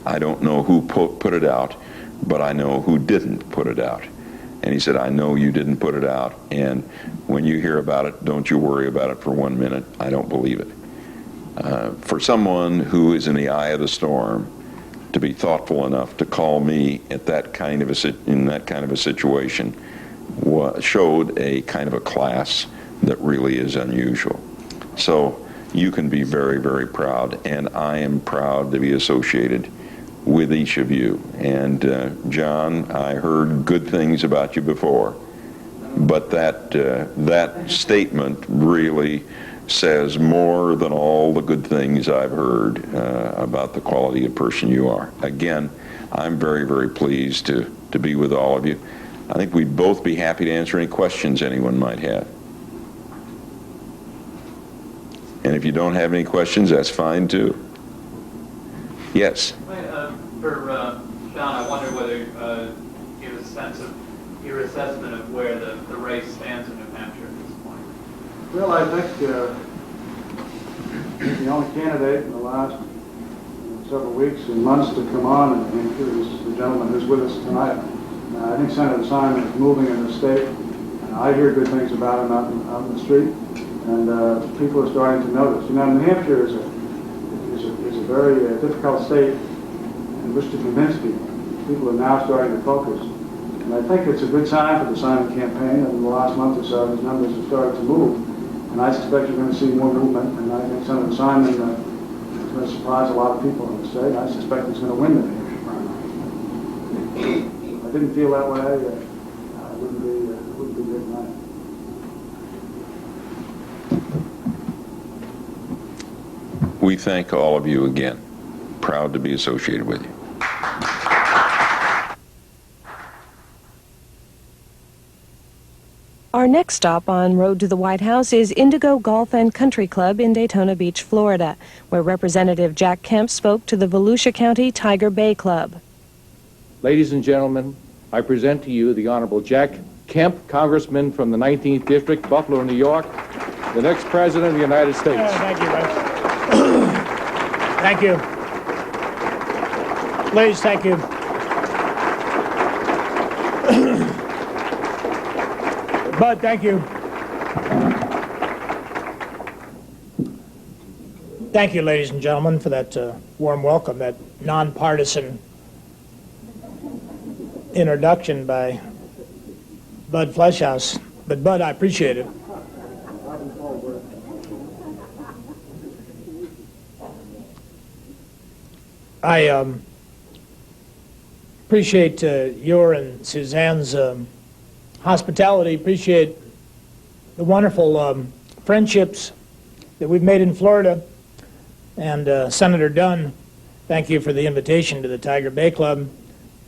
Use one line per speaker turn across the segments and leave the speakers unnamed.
I don't know who put it out, but I know who didn't put it out. And he said, I know you didn't put it out, and when you hear about it, don't you worry about it for 1 minute. I don't believe it. For someone who is in the eye of the storm to be thoughtful enough to call me at that kind of in that kind of a situation showed a kind of a class that really is unusual. So you can be very, very proud, and I am proud to be associated with each of you. And John, I heard good things about you before, but that statement really says more than all the good things I've heard about the quality of person you are. Again, I'm very, very pleased to be with all of you. I think we'd both be happy to answer any questions anyone might have. And if you don't have any questions, that's fine too. Yes?
For John, I wonder whether you have a sense of your assessment of where the race stands in New Hampshire at this point.
Well, I think he's the only candidate in the last several weeks and months to come on in New Hampshire is the gentleman who's with us tonight. I think Senator Simon is moving in the state, and I hear good things about him out in the street, and people are starting to notice. You know, New Hampshire is a very difficult state in which to convince people. People are now starting to focus. And I think it's a good sign for the Simon campaign. And in the last month or so, his numbers have started to move. And I suspect you're going to see more movement. And I think Senator Simon is going to surprise a lot of people in the state. I suspect he's going to win the New Hampshire primary. If I didn't feel that way, it wouldn't be a good night.
We thank all of you again. Proud to be associated with you.
Our next stop on Road to the White House is Indigo Golf and Country Club in Daytona Beach, Florida, where Representative Jack Kemp spoke to the Volusia County Tiger Bay Club.
Ladies and gentlemen, I present to you the Honorable Jack Kemp, Congressman from the 19th District, Buffalo, New York, the next President of the United States.
Thank you, Vice. Thank you. Ladies, thank you. Bud, thank you. Thank you, ladies and gentlemen, for that warm welcome, that nonpartisan introduction by Bud Fleshhouse. But, Bud, I appreciate it. I appreciate your and Suzanne's hospitality, appreciate the wonderful friendships that we've made in Florida. And Senator Dunn, thank you for the invitation to the Tiger Bay Club.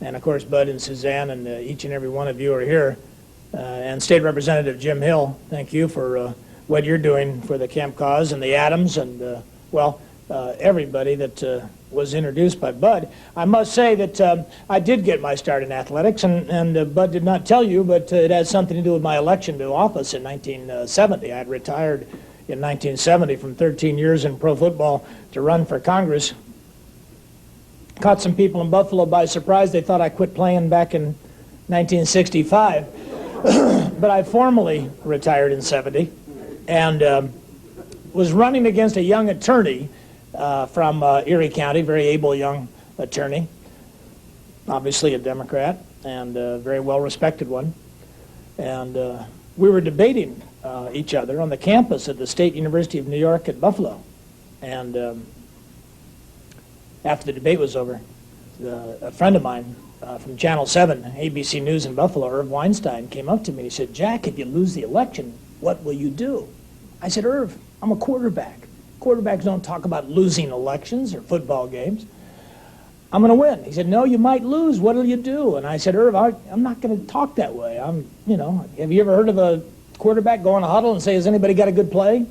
And of course, Bud and Suzanne and each and every one of you are here. And State Representative Jim Hill, thank you for what you're doing for the Kemp cause, and the Adams, and everybody that was introduced by Bud. I must say that I did get my start in athletics, and Bud did not tell you, but it has something to do with my election to office in 1970. I had retired in 1970 from 13 years in pro football to run for Congress. Caught some people in Buffalo by surprise. They thought I quit playing back in 1965. But I formally retired in 70 and was running against a young attorney from Erie County, very able young attorney, obviously a Democrat, and a very well-respected one. And we were debating each other on the campus at the State University of New York at Buffalo. And after the debate was over, a friend of mine from Channel 7, ABC News in Buffalo, Irv Weinstein, came up to me and he said, "Jack, if you lose the election, what will you do?" I said, "Irv, I'm a quarterback. Quarterbacks don't talk about losing elections or football games. I'm going to win." He said, "No, you might lose. What will you do?" And I said, "Irv, I'm not going to talk that way. Have you ever heard of a quarterback go in a huddle and say, 'Has anybody got a good play?'"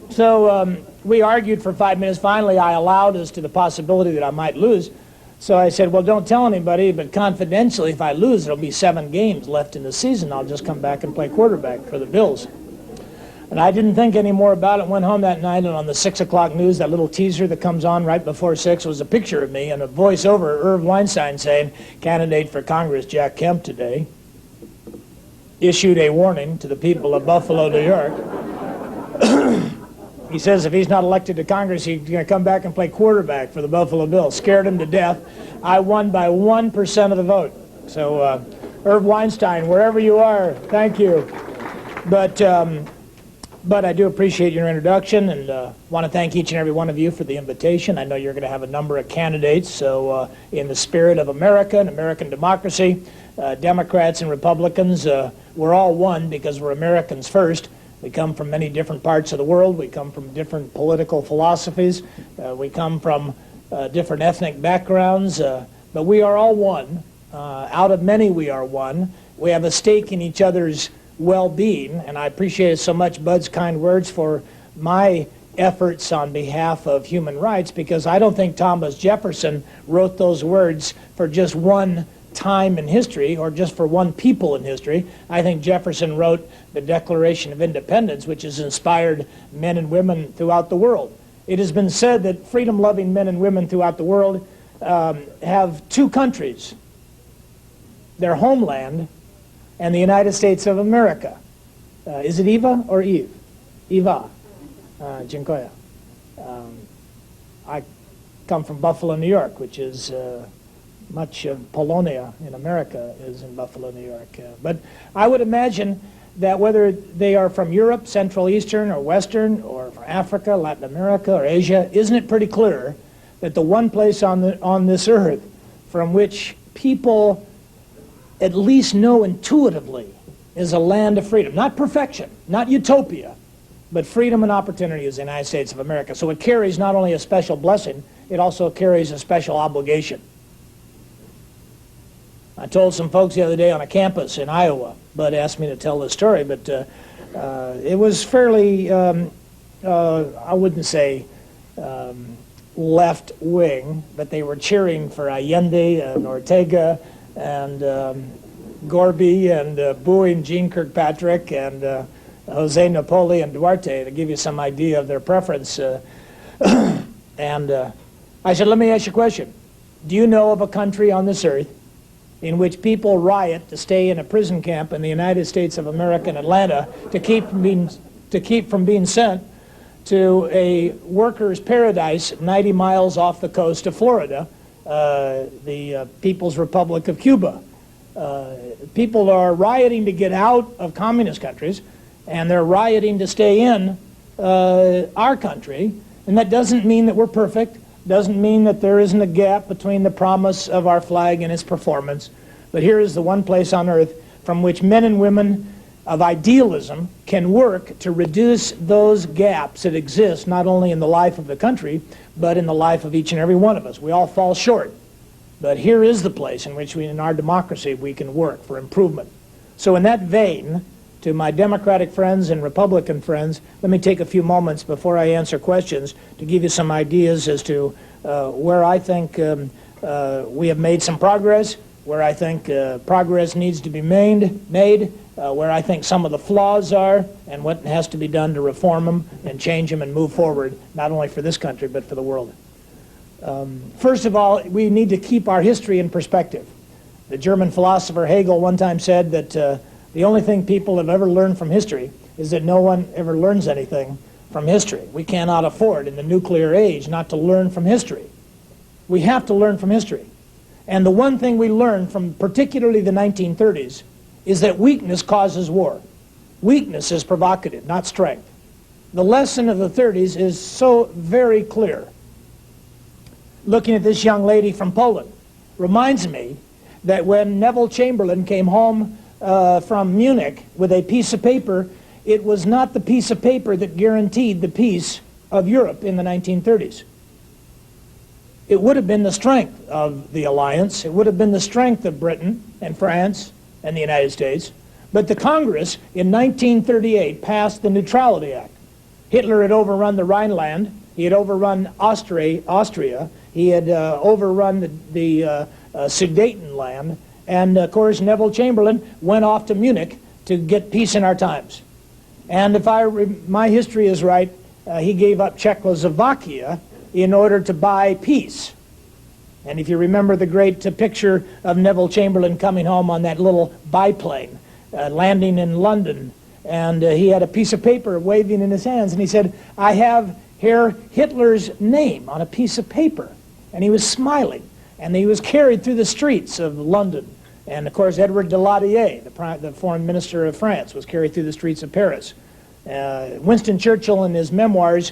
So we argued for 5 minutes. Finally, I allowed as to the possibility that I might lose. So I said, "Well, don't tell anybody, but confidentially, if I lose, there'll be 7 games left in the season. I'll just come back and play quarterback for the Bills." And I didn't think any more about it. Went home that night, and on the 6 o'clock news, that little teaser that comes on right before 6 was a picture of me and a voiceover, Irv Weinstein, saying, "Candidate for Congress Jack Kemp today issued a warning to the people of Buffalo, New York." He says if he's not elected to Congress, he's going to come back and play quarterback for the Buffalo Bills. Scared him to death. I won by 1% of the vote. So, Irv Weinstein, wherever you are, thank you. But I do appreciate your introduction, and want to thank each and every one of you for the invitation. I know you're going to have a number of candidates, so in the spirit of America and American democracy, Democrats and Republicans, we're all one because we're Americans first. We come from many different parts of the world. We come from different political philosophies. We come from different ethnic backgrounds, but we are all one. Out of many, we are one. We have a stake in each other's well-being, and I appreciate so much Bud's kind words for my efforts on behalf of human rights, because I don't think Thomas Jefferson wrote those words for just one time in history or just for one people in history. I think Jefferson wrote the Declaration of Independence, which has inspired men and women throughout the world. It has been said that freedom-loving men and women throughout the world have two countries, their homeland and the United States of America. Is it Eva or Eve? Eva. Dziękuję. I come from Buffalo, New York, which is much of Polonia in America is in Buffalo, New York. But I would imagine that whether they are from Europe, Central, Eastern, or Western, or from Africa, Latin America, or Asia, isn't it pretty clear that the one place on this earth from which people at least know intuitively is a land of freedom? Not perfection, not utopia, but freedom and opportunity is the United States of America. So it carries not only a special blessing, it also carries a special obligation. I told some folks the other day on a campus in Iowa, Bud asked me to tell this story, but it was fairly, I wouldn't say left-wing, but they were cheering for Allende and Ortega and Gorby and booing Jean Kirkpatrick and Jose Napoli and Duarte, to give you some idea of their preference. And I said, let me ask you a question. Do you know of a country on this earth in which people riot to stay in a prison camp in the United States of America in Atlanta to keep from being sent to a workers' paradise 90 miles off the coast of Florida, the People's Republic of Cuba? People are rioting to get out of communist countries, and they're rioting to stay in our country. And that doesn't mean that we're perfect, doesn't mean that there isn't a gap between the promise of our flag and its performance. But here is the one place on earth from which men and women of idealism can work to reduce those gaps that exist not only in the life of the country, but in the life of each and every one of us. We all fall short. But here is the place in which in our democracy, we can work for improvement. So in that vein, to my Democratic friends and Republican friends, let me take a few moments before I answer questions to give you some ideas as to where I think we have made some progress, where I think progress needs to be made, where I think some of the flaws are, and what has to be done to reform them and change them and move forward, not only for this country, but for the world. First of all, we need to keep our history in perspective. The German philosopher Hegel one time said that the only thing people have ever learned from history is that no one ever learns anything from history. We cannot afford in the nuclear age not to learn from history. We have to learn from history. And the one thing we learned from particularly the 1930s is that weakness causes war. Weakness is provocative, not strength. The lesson of the 30s is so very clear. Looking at this young lady from Poland reminds me that when Neville Chamberlain came home from Munich with a piece of paper, it was not the piece of paper that guaranteed the peace of Europe in the 1930s. It would have been the strength of the alliance. It would have been the strength of Britain and France and the United States. But the Congress in 1938 passed the Neutrality Act. Hitler had overrun the Rhineland. He had overrun Austria. He had overrun the Sudetenland. And, of course, Neville Chamberlain went off to Munich to get peace in our times. And if my history is right, he gave up Czechoslovakia in order to buy peace. And if you remember the great picture of Neville Chamberlain coming home on that little biplane, landing in London, and he had a piece of paper waving in his hands, and he said, "I have here Hitler's name on a piece of paper." And he was smiling, and he was carried through the streets of London. And of course, Edward Daladier, the foreign minister of France, was carried through the streets of Paris. Winston Churchill, in his memoirs,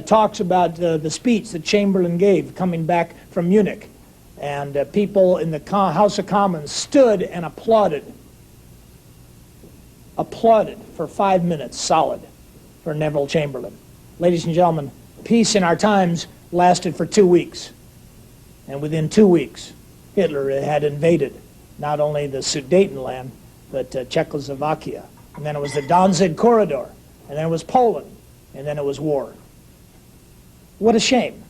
talks about the speech that Chamberlain gave coming back from Munich. And people in the House of Commons stood and applauded for 5 minutes solid for Neville Chamberlain. Ladies and gentlemen, peace in our times lasted for 2 weeks. And within 2 weeks, Hitler had invaded not only the Sudetenland, but Czechoslovakia. And then it was the Danzig Corridor. And then it was Poland. And then it was war. What a shame.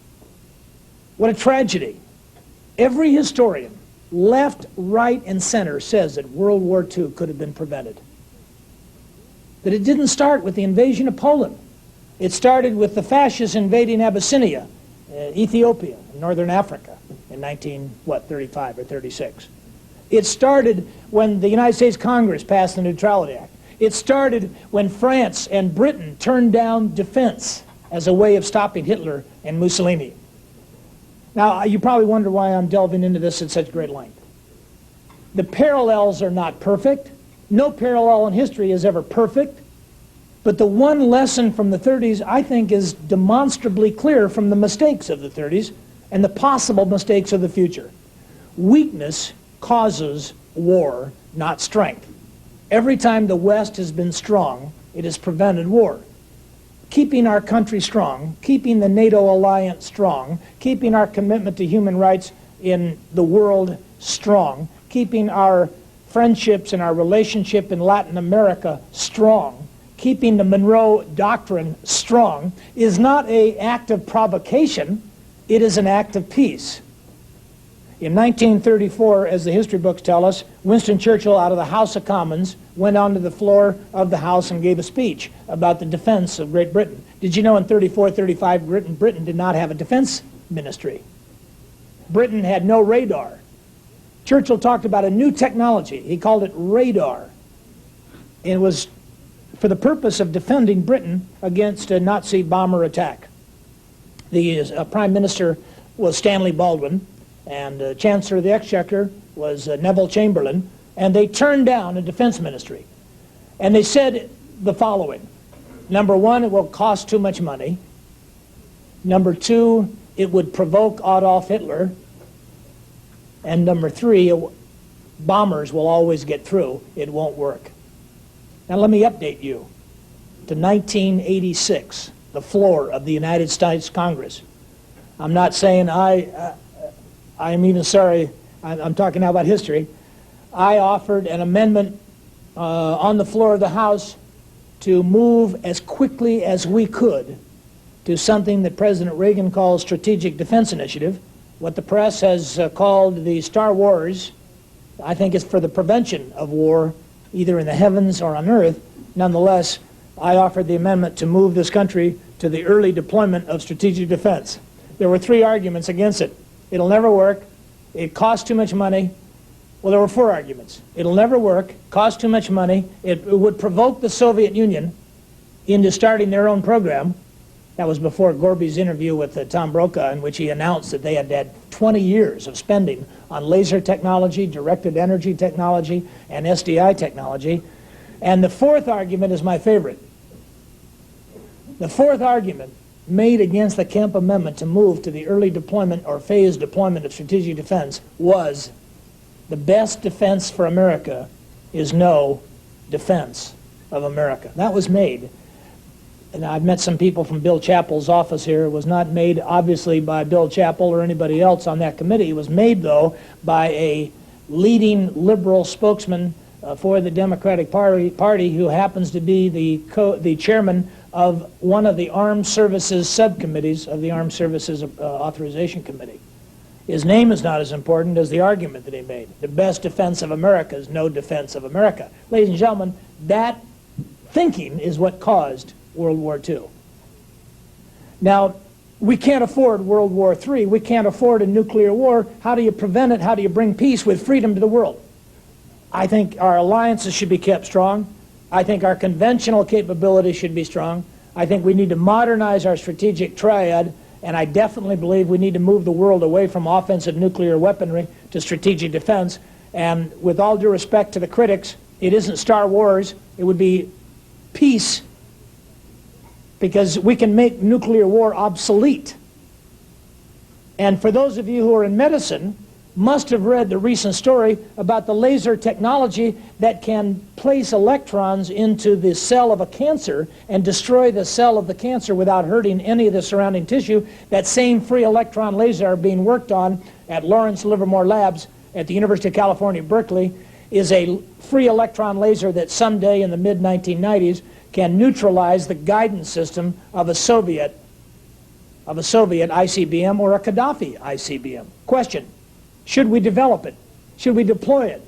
What a tragedy. Every historian, left, right, and center, says that World War II could have been prevented. That it didn't start with the invasion of Poland. It started with the fascists invading Abyssinia, Ethiopia, Northern Africa, in 1935 or 36. It started when the United States Congress passed the Neutrality Act. It started when France and Britain turned down defense as a way of stopping Hitler and Mussolini. Now, you probably wonder why I'm delving into this at such great length. The parallels are not perfect. No parallel in history is ever perfect. But the one lesson from the 30s, I think, is demonstrably clear from the mistakes of the 30s and the possible mistakes of the future. Weakness causes war, not strength. Every time the West has been strong, it has prevented war. Keeping our country strong, keeping the NATO alliance strong, keeping our commitment to human rights in the world strong, keeping our friendships and our relationship in Latin America strong, keeping the Monroe Doctrine strong, is not an act of provocation, it is an act of peace. In 1934, as the history books tell us, Winston Churchill, out of the House of Commons, went onto the floor of the House and gave a speech about the defense of Great Britain. Did you know in 34-35, Britain did not have a defense ministry? Britain had no radar. Churchill talked about a new technology. He called it radar. And it was for the purpose of defending Britain against a Nazi bomber attack. The Prime Minister was Stanley Baldwin, and Chancellor of the Exchequer was Neville Chamberlain, and they turned down a defense ministry. And they said the following: number one, it will cost too much money. Number two, it would provoke Adolf Hitler. And number three, bombers will always get through. It won't work. Now let me update you to 1986, the floor of the United States Congress. I'm not saying I'm even sorry, I'm talking now about history. I offered an amendment on the floor of the House to move as quickly as we could to something that President Reagan calls Strategic Defense Initiative. What the press has called the Star Wars, I think is for the prevention of war, either in the heavens or on earth. Nonetheless, I offered the amendment to move this country to the early deployment of strategic defense. There were 3 arguments against it. It'll never work. It costs too much money. Well, there were 4 arguments. It'll never work, cost too much money, it would provoke the Soviet Union into starting their own program. That was before Gorby's interview with Tom Brokaw, in which he announced that they had had 20 years of spending on laser technology, directed energy technology, and SDI technology. And the 4th argument is my favorite. The 4th argument made against the Kemp Amendment to move to the early deployment or phased deployment of strategic defense was the best defense for America is no defense of America. That was made, and I've met some people from Bill Chappell's office here. It was not made, obviously, by Bill Chappell or anybody else on that committee. It was made, though, by a leading liberal spokesman for the Democratic Party who happens to be the chairman of one of the Armed Services subcommittees of the Armed Services Authorization Committee. His name is not as important as the argument that he made. The best defense of America is no defense of America. Ladies and gentlemen, that thinking is what caused World War II. Now, we can't afford World War III. We can't afford a nuclear war. How do you prevent it? How do you bring peace with freedom to the world? I think our alliances should be kept strong. I think our conventional capabilities should be strong. I think we need to modernize our strategic triad, and I definitely believe we need to move the world away from offensive nuclear weaponry to strategic defense. And with all due respect to the critics, it isn't Star Wars. It would be peace, because we can make nuclear war obsolete. And for those of you who are in medicine, must have read the recent story about the laser technology that can place electrons into the cell of a cancer and destroy the cell of the cancer without hurting any of the surrounding tissue. That same free electron laser are being worked on at Lawrence Livermore Labs at the University of California, Berkeley, is a free electron laser that someday in the mid-1990s can neutralize the guidance system of a Soviet ICBM or a Gaddafi ICBM. Question: should we develop it? Should we deploy it?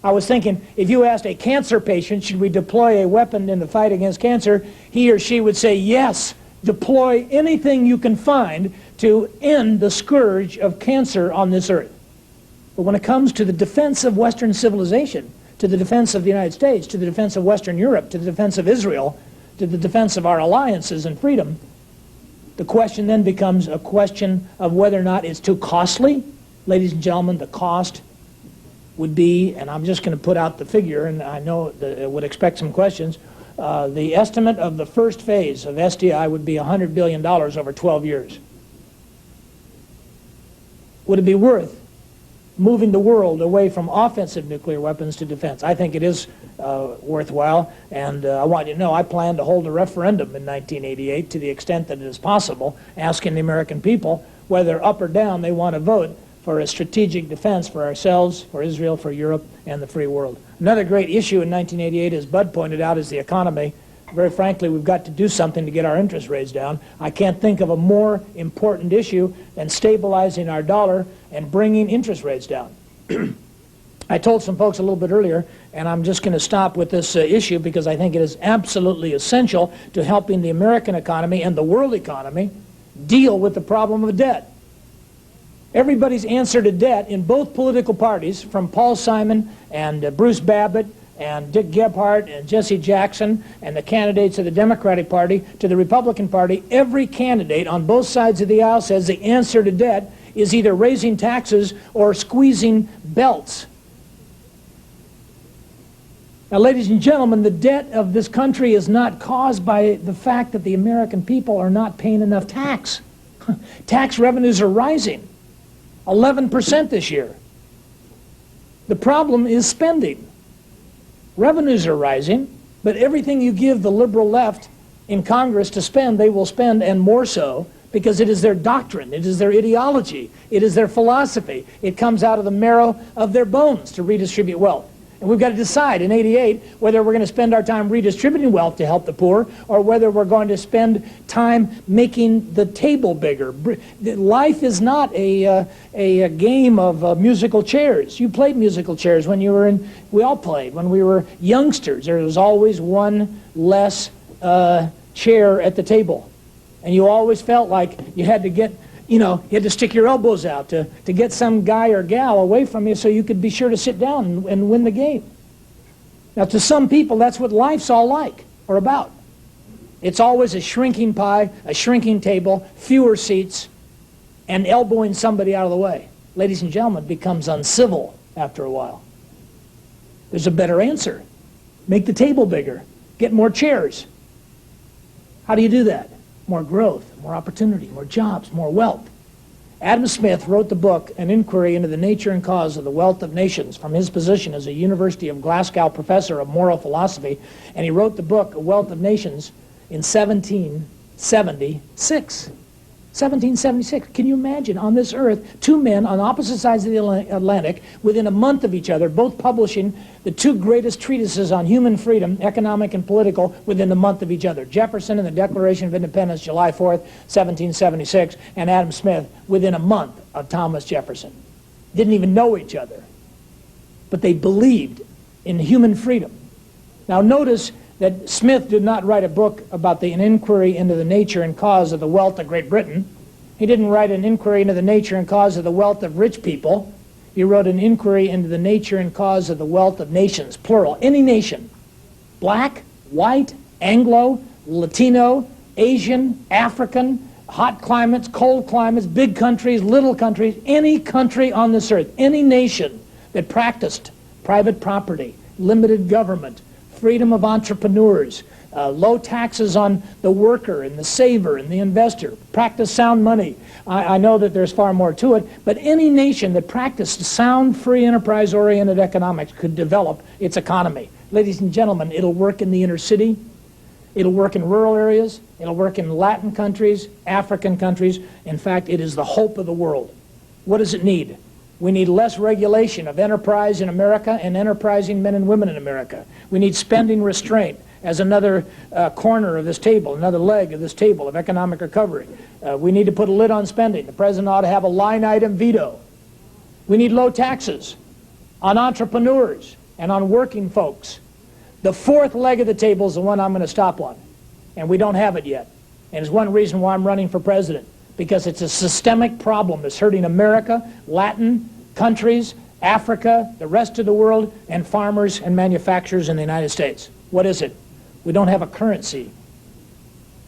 I was thinking, if you asked a cancer patient, should we deploy a weapon in the fight against cancer, he or she would say, yes, deploy anything you can find to end the scourge of cancer on this earth. But when it comes to the defense of Western civilization, to the defense of the United States, to the defense of Western Europe, to the defense of Israel, to the defense of our alliances and freedom, the question then becomes a question of whether or not it's too costly. Ladies and gentlemen, the cost would be, and I'm just going to put out the figure, and I know that it would expect some questions, the estimate of the first phase of SDI would be $100 billion over 12 years. Would it be worth moving the world away from offensive nuclear weapons to defense? I think it is worthwhile, and I want you to know I plan to hold a referendum in 1988 to the extent that it is possible, asking the American people whether up or down they want to vote for a strategic defense for ourselves, for Israel, for Europe, and the free world. Another great issue in 1988, as Bud pointed out, is the economy. Very frankly, we've got to do something to get our interest rates down. I can't think of a more important issue than stabilizing our dollar and bringing interest rates down. I told some folks a little bit earlier, and I'm just going to stop with this issue because I think it is absolutely essential to helping the American economy and the world economy deal with the problem of debt. Everybody's answer to debt in both political parties, from Paul Simon and Bruce Babbitt and Dick Gephardt and Jesse Jackson and the candidates of the Democratic Party to the Republican Party, every candidate on both sides of the aisle says the answer to debt is either raising taxes or squeezing belts. Now, ladies and gentlemen, the debt of this country is not caused by the fact that the American people are not paying enough tax. Tax revenues are rising, 11% this year. The problem is spending. Revenues are rising, but everything you give the liberal left in Congress to spend, they will spend, and more so, because it is their doctrine, it is their ideology, it is their philosophy. It comes out of the marrow of their bones to redistribute wealth. And we've got to decide in '88 whether we're going to spend our time redistributing wealth to help the poor or whether we're going to spend time making the table bigger. Life is not a game of musical chairs. You played musical chairs when you were in, we all played when we were youngsters. There was always one less chair at the table. And you always felt like you had to get, you had to stick your elbows out to get some guy or gal away from you so you could be sure to sit down and win the game. Now, to some people, that's what life's all like or about. It's always a shrinking pie, a shrinking table, fewer seats, and elbowing somebody out of the way. Ladies and gentlemen, it becomes uncivil after a while. There's a better answer. Make the table bigger. Get more chairs. How do you do that? More growth, more opportunity, more jobs, more wealth. Adam Smith wrote the book, An Inquiry into the Nature and Cause of the Wealth of Nations, from his position as a University of Glasgow professor of moral philosophy, and he wrote the book, A Wealth of Nations, in 1776. 1776. Can you imagine, on this earth, two men on opposite sides of the Atlantic, within a month of each other, both publishing the two greatest treatises on human freedom, economic and political, within a month of each other. Jefferson and the Declaration of Independence, July 4th, 1776, and Adam Smith within a month of Thomas Jefferson. Didn't even know each other, but they believed in human freedom. Now notice that Smith did not write a book about an inquiry into the nature and cause of the wealth of Great Britain. He didn't write an inquiry into the nature and cause of the wealth of rich people. He wrote an inquiry into the nature and cause of the wealth of nations, plural, any nation. Black, white, Anglo, Latino, Asian, African, hot climates, cold climates, big countries, little countries, any country on this earth, any nation that practiced private property, limited government, freedom of entrepreneurs, low taxes on the worker and the saver and the investor, practice sound money. I know that there's far more to it, but any nation that practiced sound, free, enterprise-oriented economics could develop its economy. Ladies and gentlemen, it'll work in the inner city, it'll work in rural areas, it'll work in Latin countries, African countries. In fact, it is the hope of the world. What does it need? We need less regulation of enterprise in America and enterprising men and women in America. We need spending restraint as another corner of this table, another leg of this table of economic recovery. We need to put a lid on spending. The president ought to have a line item veto. We need low taxes on entrepreneurs and on working folks. The fourth leg of the table is the one I'm going to stop on, and we don't have it yet. And it's one reason why I'm running for president, because it's a systemic problem that's hurting America, Latin countries, Africa, the rest of the world, and farmers and manufacturers in the United States. What is it? We don't have a currency,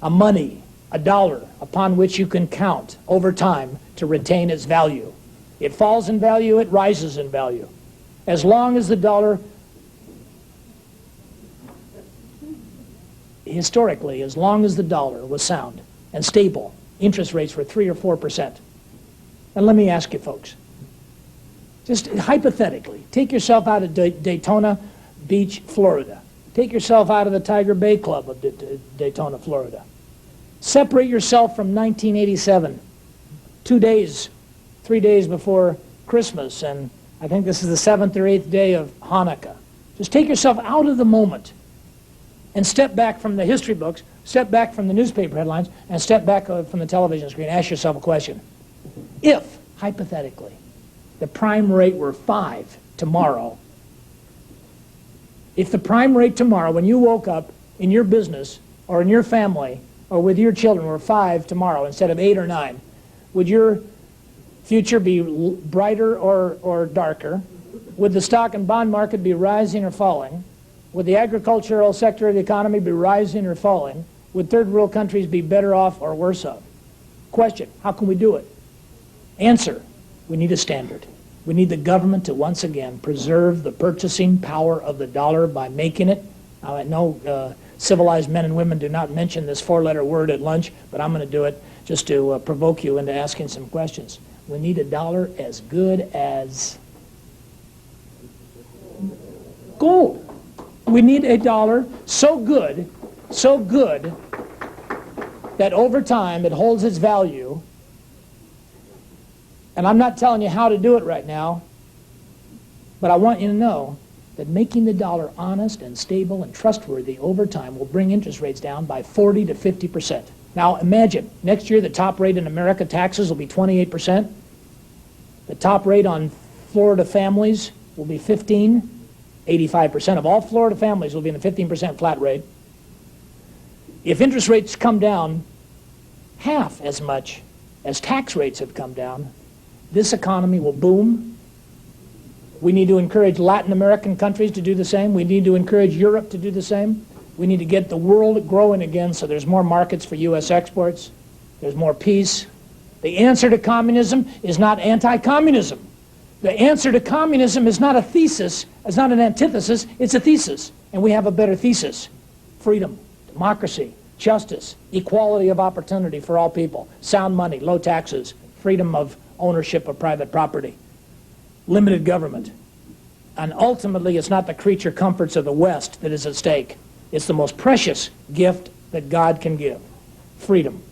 a money, a dollar upon which you can count over time to retain its value. It falls in value, it rises in value. As long as the dollar, historically, as long as the dollar was sound and stable, interest rates were 3 or 4%. And let me ask you folks, just hypothetically, take yourself out of Daytona Beach, Florida. Take yourself out of the Tiger Bay Club of Daytona, Florida. Separate yourself from 1987, 3 days before Christmas, and I think this is the 7th or 8th day of Hanukkah. Just take yourself out of the moment and step back from the history books, step back from the newspaper headlines, and step back from the television screen. Ask yourself a question. If, hypothetically, the prime rate were 5 tomorrow, if the prime rate tomorrow, when you woke up in your business or in your family or with your children were 5 tomorrow instead of 8 or 9, would your future be brighter or darker? Would the stock and bond market be rising or falling? Would the agricultural sector of the economy be rising or falling? Would third world countries be better off or worse off? Question, how can we do it? Answer, we need a standard. We need the government to once again preserve the purchasing power of the dollar by making it. I know civilized men and women do not mention this 4-letter word at lunch, but I'm going to do it just to provoke you into asking some questions. We need a dollar as good as gold. We need a dollar so good that over time it holds its value. And I'm not telling you how to do it right now, but I want you to know that making the dollar honest and stable and trustworthy over time will bring interest rates down by 40 to 50%. Now imagine, next year the top rate in America taxes will be 28%. The top rate on Florida families will be 15%. 85% of all Florida families will be in a 15% flat rate. If interest rates come down half as much as tax rates have come down, this economy will boom. We need to encourage Latin American countries to do the same. We need to encourage Europe to do the same. We need to get the world growing again so there's more markets for U.S. exports. There's more peace. The answer to communism is not anti-communism. The answer to communism is not a thesis, it's not an antithesis, it's a thesis. And we have a better thesis. Freedom, democracy, justice, equality of opportunity for all people, sound money, low taxes, freedom of ownership of private property, limited government. And ultimately, it's not the creature comforts of the West that is at stake. It's the most precious gift that God can give. Freedom,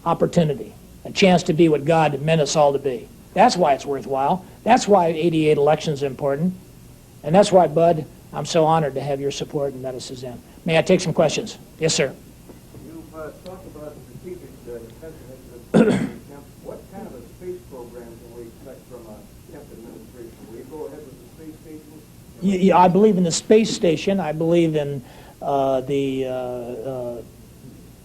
opportunity, a chance to be what God meant us all to be. That's why it's worthwhile. That's why 88 elections are important. And that's why, Bud, I'm so honored to have your support and that of Suzanne. May I take some questions? Yes, sir.
You've talked about strategic defense initiatives. What kind of a space program can we expect from a Kemp administration? Will you go ahead with the space station?
I believe in the space station. I believe in the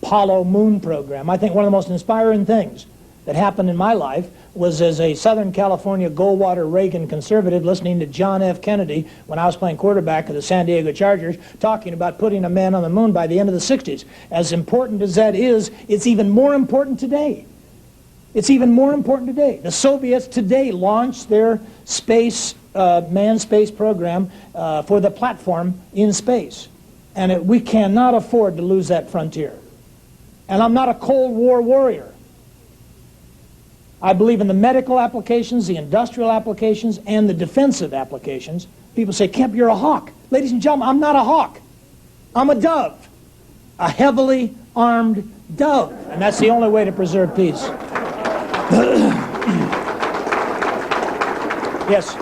Apollo moon program. I think one of the most inspiring things that happened in my life was as a Southern California Goldwater Reagan conservative listening to John F. Kennedy when I was playing quarterback of the San Diego Chargers talking about putting a man on the moon by the end of the 60s. As important as that is, it's even more important today. It's even more important today. The Soviets today launched their space, manned space program for the platform in space. And we cannot afford to lose that frontier. And I'm not a Cold War warrior. I believe in the medical applications, the industrial applications, and the defensive applications. People say, Kemp, you're a hawk. Ladies and gentlemen, I'm not a hawk. I'm a dove. A heavily armed dove. And that's the only way to preserve peace. Yes.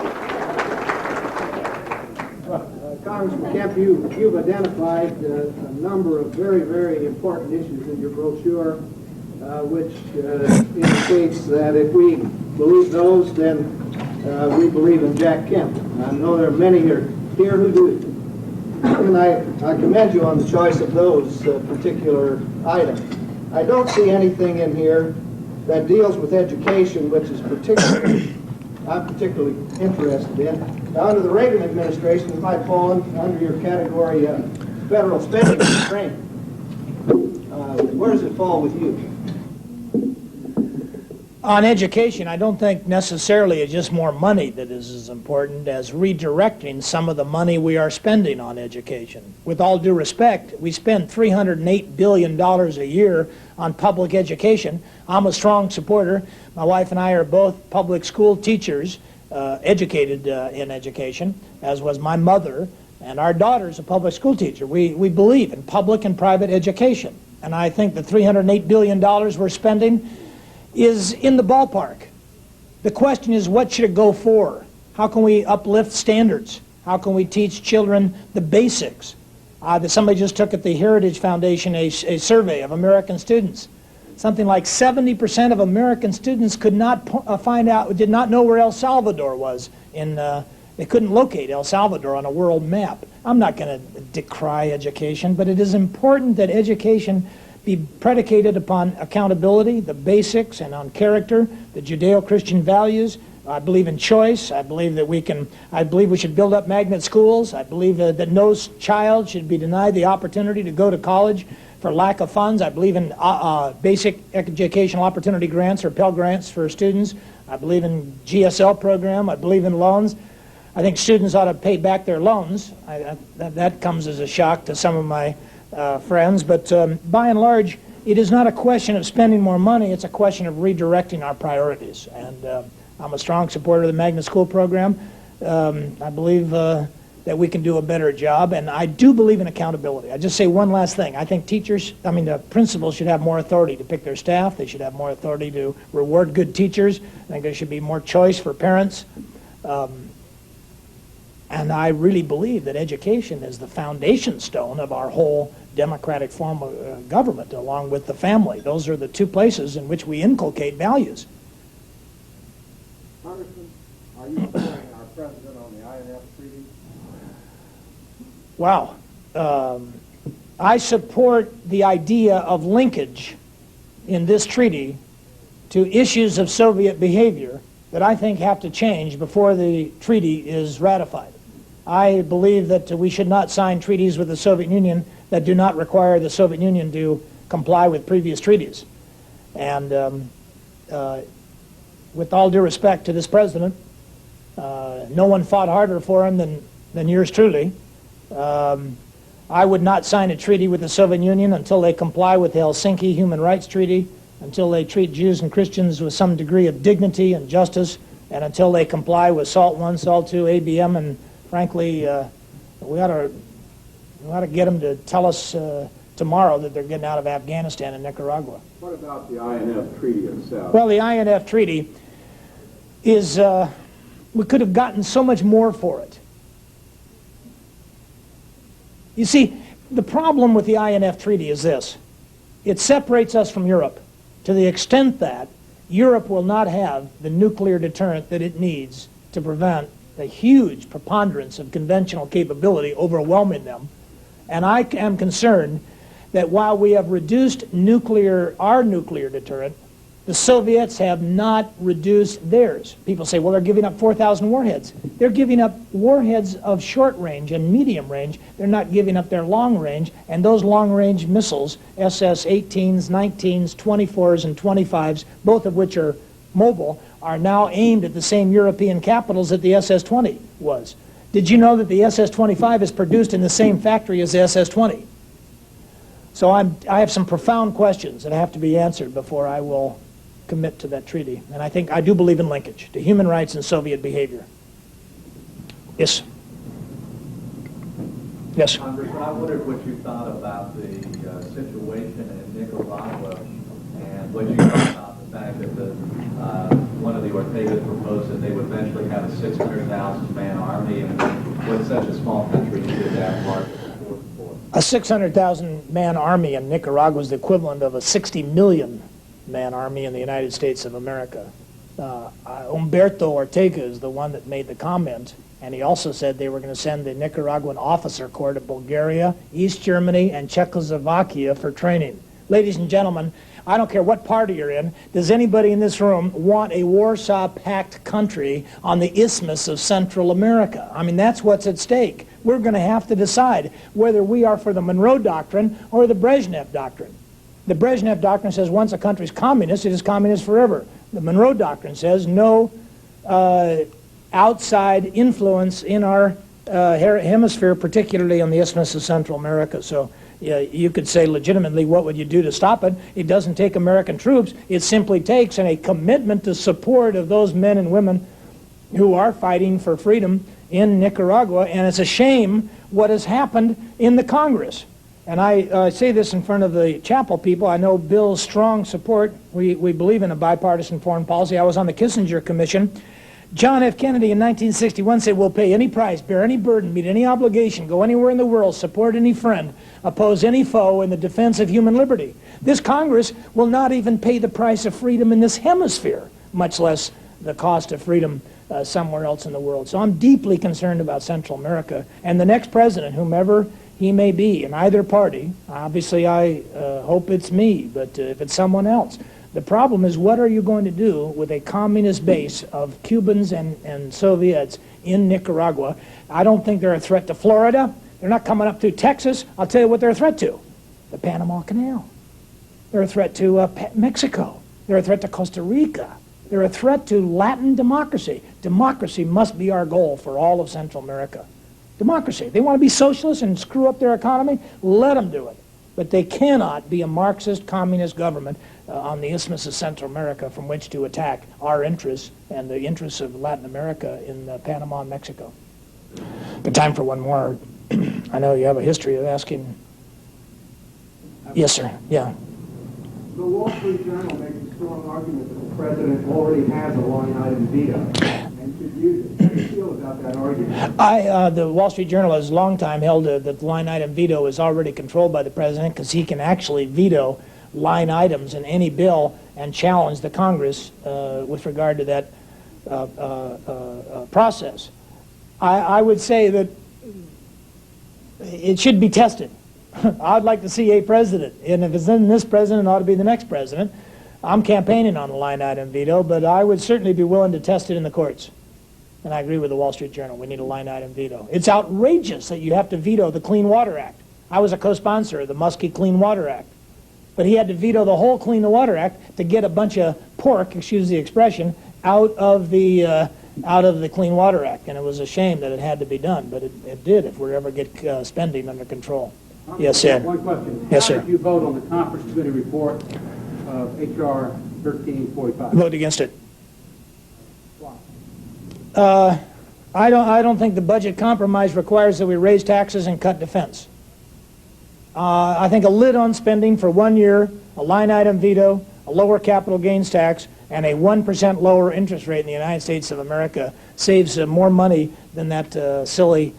Congressman Kemp, you've identified a number of very, very important issues in your brochure, which indicates that if we believe those, then we believe in Jack Kemp. I know there are many here who do. And I commend you on the choice of those particular items. I don't see anything in here that deals with education, which is I'm particularly interested in. Now, under the Reagan administration, it might fall under your category federal spending constraint. Where does it fall with you?
On education, I don't think necessarily it's just more money that is as important as redirecting some of the money we are spending on education. With all due respect, we spend $308 billion a year on public education. I'm a strong supporter. My wife and I are both public school teachers, educated in education, as was my mother, and our daughter's a public school teacher. We believe in public and private education. And I think the $308 billion we're spending is in the ballpark. The question is, what should it go for? How can we uplift standards? How can we teach children the basics? Somebody just took at the Heritage Foundation a survey of American students. Something like 70% of American students could not did not know where El Salvador was. They couldn't locate El Salvador on a world map. I'm not going to decry education, but it is important that education be predicated upon accountability, the basics, and on character, the Judeo-Christian values. I believe in choice. I believe we should build up magnet schools. I believe that no child should be denied the opportunity to go to college for lack of funds. I believe in basic educational opportunity grants or Pell Grants for students. I believe in GSL program. I believe in loans. I think students ought to pay back their loans. That comes as a shock to some of my friends, but by and large, it is not a question of spending more money, it's a question of redirecting our priorities. And I'm a strong supporter of the magnet school program. I believe that we can do a better job, and I do believe in accountability. I just say one last thing. I think the principals should have more authority to pick their staff. They should have more authority to reward good teachers. I think there should be more choice for parents. And I really believe that education is the foundation stone of our whole democratic form of government, along with the family. Those are the two places in which we inculcate values.
Congressman, are you supporting our president on the INF treaty?
Wow. I support the idea of linkage in this treaty to issues of Soviet behavior that I think have to change before the treaty is ratified. I believe that we should not sign treaties with the Soviet Union that do not require the Soviet Union to comply with previous treaties. And with all due respect to this president, no one fought harder for him than yours truly. I would not sign a treaty with the Soviet Union until they comply with the Helsinki Human Rights Treaty, until they treat Jews and Christians with some degree of dignity and justice, and until they comply with SALT I, SALT II, ABM, and frankly, we ought to get them to tell us tomorrow that they're getting out of Afghanistan and Nicaragua.
What about the INF treaty itself?
Well, the INF treaty is, we could have gotten so much more for it. You see, the problem with the INF treaty is this. It separates us from Europe to the extent that Europe will not have the nuclear deterrent that it needs to prevent the huge preponderance of conventional capability overwhelming them And I am concerned that while we have reduced our nuclear deterrent, the Soviets have not reduced theirs. People say, well, they're giving up 4,000 warheads. They're giving up warheads of short range and medium range. They're not giving up their long range. And those long range missiles, SS-18s, 19s, 24s, and 25s, both of which are mobile, are now aimed at the same European capitals that the SS-20 was. Did you know that the SS-25 is produced in the same factory as the SS-20? So I have some profound questions that have to be answered before I will commit to that treaty. And I do believe in linkage to human rights and Soviet behavior. Yes. Yes.
Congressman, I wondered what you thought about the situation in Nicaragua and what you thought about the fact that one of the Ortegas proposed that they would eventually have a 600,000-man army, and with such a small country, you did that large support for.
A 600,000-man army in Nicaragua is the equivalent of a 60 million-man army in the United States of America. Humberto Ortega is the one that made the comment, and he also said they were going to send the Nicaraguan officer corps to Bulgaria, East Germany, and Czechoslovakia for training. Ladies and gentlemen, I don't care what party you're in, does anybody in this room want a Warsaw Pact country on the isthmus of Central America? I mean, that's what's at stake. We're going to have to decide whether we are for the Monroe Doctrine or the Brezhnev Doctrine. The Brezhnev Doctrine says once a country's communist, it is communist forever. The Monroe Doctrine says no outside influence in our hemisphere, particularly on the isthmus of Central America. So you could say legitimately, what would you do to stop it? It doesn't take American troops. It simply takes a commitment to support of those men and women who are fighting for freedom in Nicaragua. And it's a shame what has happened in the Congress. And I say this in front of the chapel people. I know Bill's strong support. We believe in a bipartisan foreign policy. I was on the Kissinger Commission. John F. Kennedy in 1961 said, we'll pay any price, bear any burden, meet any obligation, go anywhere in the world, support any friend, oppose any foe in the defense of human liberty. This Congress will not even pay the price of freedom in this hemisphere, much less the cost of freedom somewhere else in the world. So I'm deeply concerned about Central America. And the next president, whomever he may be in either party, obviously I hope it's me, but if it's someone else, the problem is, what are you going to do with a communist base of Cubans and Soviets in Nicaragua? I don't think they're a threat to Florida. They're not coming up through Texas. I'll tell you what they're a threat to. The Panama Canal. They're a threat to Mexico. They're a threat to Costa Rica. They're a threat to Latin democracy. Democracy must be our goal for all of Central America. Democracy. They want to be socialists and screw up their economy? Let them do it. But they cannot be a Marxist communist government on the isthmus of Central America from which to attack our interests and the interests of Latin America in Panama and Mexico. But time for one more. I know you have a history of asking. Yes, sir. Yeah.
The Wall Street Journal makes a strong argument that the president already has a line item veto and should use it. How do you feel about that argument?
The Wall Street Journal has long time held that the line item veto is already controlled by the president because he can actually veto line items in any bill and challenge the Congress with regard to that process. I would say that it should be tested. I'd like to see a president, and if it's in this president, it ought to be the next president. I'm campaigning on a line item veto, but I would certainly be willing to test it in the courts. And I agree with the Wall Street Journal. We need a line item veto. It's outrageous that you have to veto the Clean Water Act. I was a co-sponsor of the Muskie Clean Water Act. But he had to veto the whole Clean Water Act to get a bunch of pork, excuse the expression, out of the Clean Water Act. And it was a shame that it had to be done, but it did if we ever get spending under control. Yes, sir.
One question.
Yes, sir.
How did you vote on the conference committee report of H.R. 1345?
Vote against it.
Why?
I don't think the budget compromise requires that we raise taxes and cut defense. I think a lid on spending for 1 year, a line item veto, a lower capital gains tax, and a 1% lower interest rate in the United States of America saves more money than that silly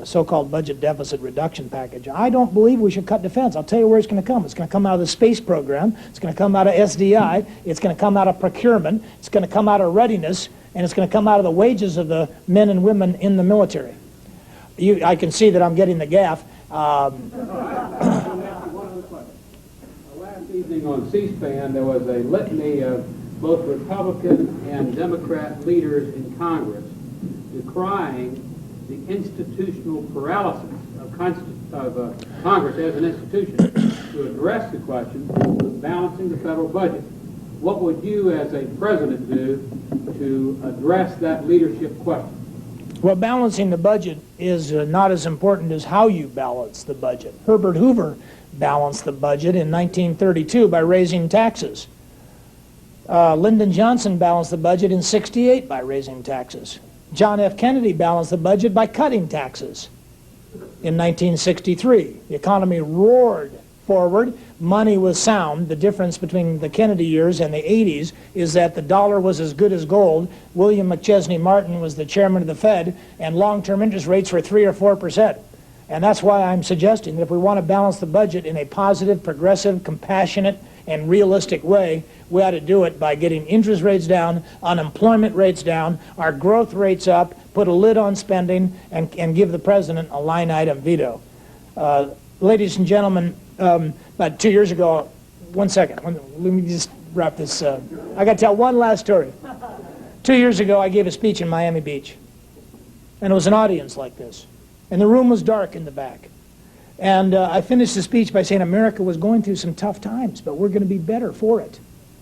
so-called budget deficit reduction package. I don't believe we should cut defense. I'll tell you where it's going to come. It's going to come out of the space program. It's going to come out of SDI. It's going to come out of procurement. It's going to come out of readiness. And it's going to come out of the wages of the men and women in the military. I can see that I'm getting the gaff.
Last evening on C-SPAN, there was a litany of both Republican and Democrat leaders in Congress decrying the institutional paralysis of Congress as an institution to address the question of balancing the federal budget. What would you as a president do to address that leadership question?
Well, balancing the budget is not as important as how you balance the budget. Herbert Hoover balanced the budget in 1932 by raising taxes. Lyndon Johnson balanced the budget in '68 by raising taxes. John F. Kennedy balanced the budget by cutting taxes. In 1963, the economy roared forward. Money was sound. The difference between the Kennedy years and the 80s is that the dollar was as good as gold. William McChesney Martin was the chairman of the Fed, and long-term interest rates were 3 or 4%. And that's why I'm suggesting that if we want to balance the budget in a positive, progressive, compassionate, and realistic way, we ought to do it by getting interest rates down, unemployment rates down, our growth rates up, put a lid on spending, and give the president a line-item veto. Ladies and gentlemen, about 2 years ago, one second, let me just wrap this. I got to tell one last story. 2 years ago, I gave a speech in Miami Beach, and it was an audience like this, and the room was dark in the back. And I finished the speech by saying America was going through some tough times, but we're going to be better for it.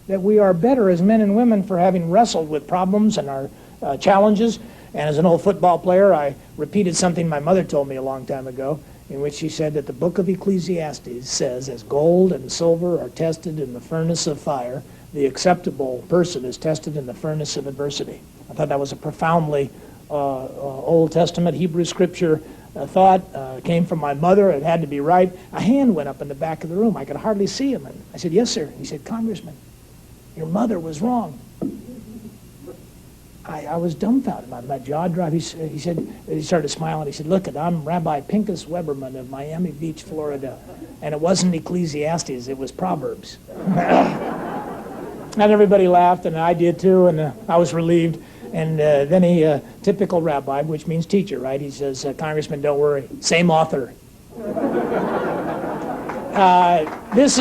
That we are better as men and women for having wrestled with problems and our challenges. And as an old football player, I repeated something my mother told me a long time ago, in which she said that the book of Ecclesiastes says, as gold and silver are tested in the furnace of fire, the acceptable person is tested in the furnace of adversity. I thought that was a profoundly Old Testament Hebrew scripture thought. Came from my mother. It had to be right. A hand went up in the back of the room. I could hardly see him. And I said, "Yes, sir." He said, "Congressman, your mother was wrong." I was dumbfounded. My jaw dropped. He said, he started smiling. He said, "Look, I'm Rabbi Pincus Weberman of Miami Beach, Florida, and it wasn't Ecclesiastes, it was Proverbs." And everybody laughed, and I did too, and I was relieved. And then he, typical rabbi, which means teacher, right? He says, "Congressman, don't worry, same author." This